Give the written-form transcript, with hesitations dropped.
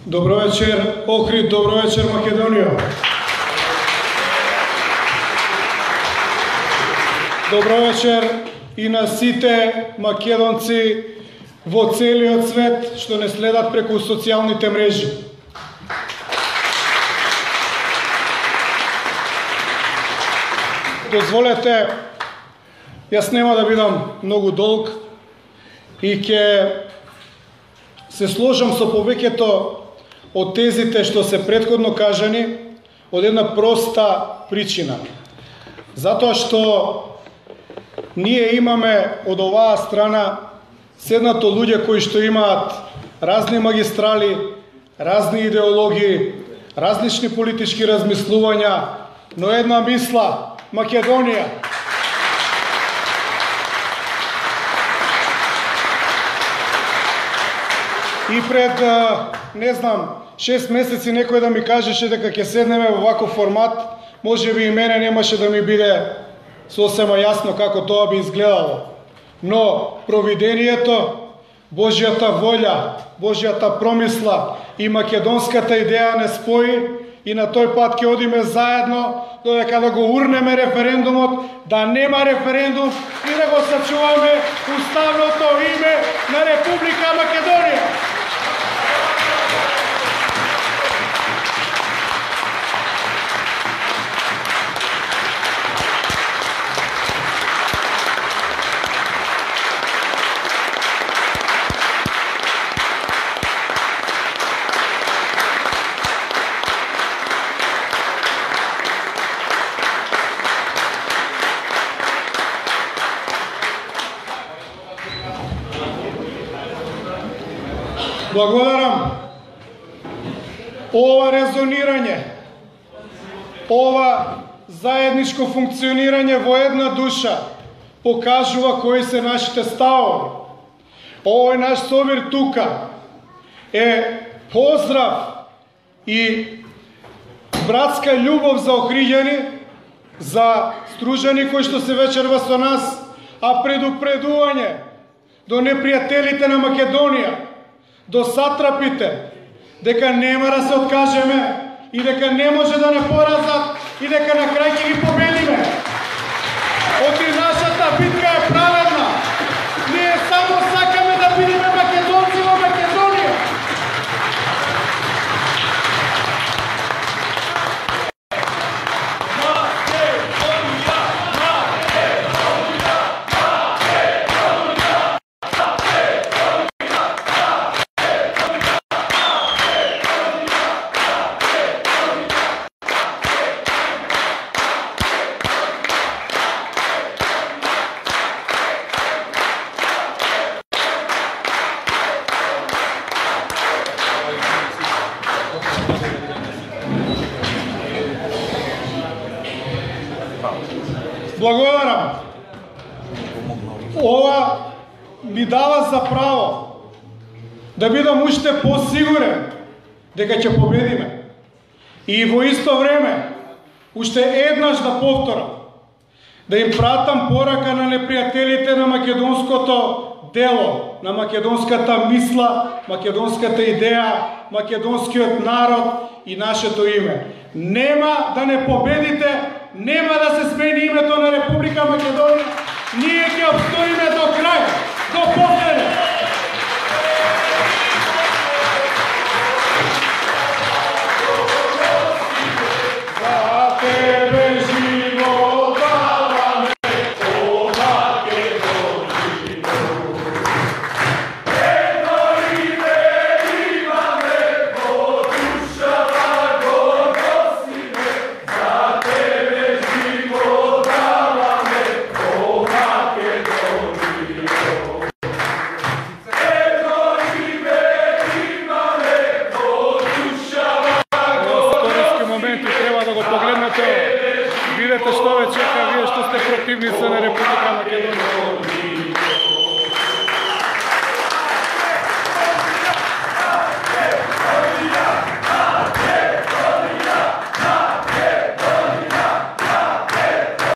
Добро вечер, Охрид, добро вечер, Македонија. Добро вечер и на сите македонци во целиот свет што не следат преку социјалните мрежи. Дозволете, јас нема да бидам многу долг и ќе се сложам со повеќето од тезите што се претходно кажани од една проста причина. Затоа што ние имаме од оваа страна седнато луѓе кои што имаат разни магистрали, разни идеологии, различни политички размислувања, но една мисла – Македонија. И пред, не знам, 6 месеци некој да ми кажеше дека ќе седнеме во ваков формат, може би и мене немаше да ми биде сосема јасно како тоа би изгледало. Но провидението, Божјата волја, Божјата промисла и македонската идеја не спои и на тој пат ќе одиме заедно додека да го урнеме референдумот, да нема референдум и да го сачуваме уставното име на Република Македонија. Благодарам. Ова резонирање, ова заедничко функционирање во една душа покажува кои се нашите ставови. Овој наш собир тука е поздрав и братска љубов за Охриѓани, за Стружани кои што се вечерва со нас, а предупредување до непријателите на Македонија, до сатрапите, дека нема да се откажеме и дека не може да не поразат и дека на крај ќе ги победиме. Оти нашата битка е праведна. Ние само сакаме да бидеме македонци во Македонија. Благодарам. Ова ми дава за право да бидам уште посигурен дека ќе победиме. И во исто време, уште еднаш да повторам, да им пратам порака на непријателите на македонското дело, на македонската мисла, македонската идеја, македонскиот народ и нашето име. Нема да не победите, нема да се смени името на Република Македонија, ние ќе обстоиме до крај, до последен. За тебе живот даваме, о Македонија. Едно име имаме, во душата го носиме, за тебе живот даваме, о Македонија. Едно име имаме, во душата го носиме. Моменти треба да го погледнете, видете што ве чека, вие што сте противници на Република Македонија.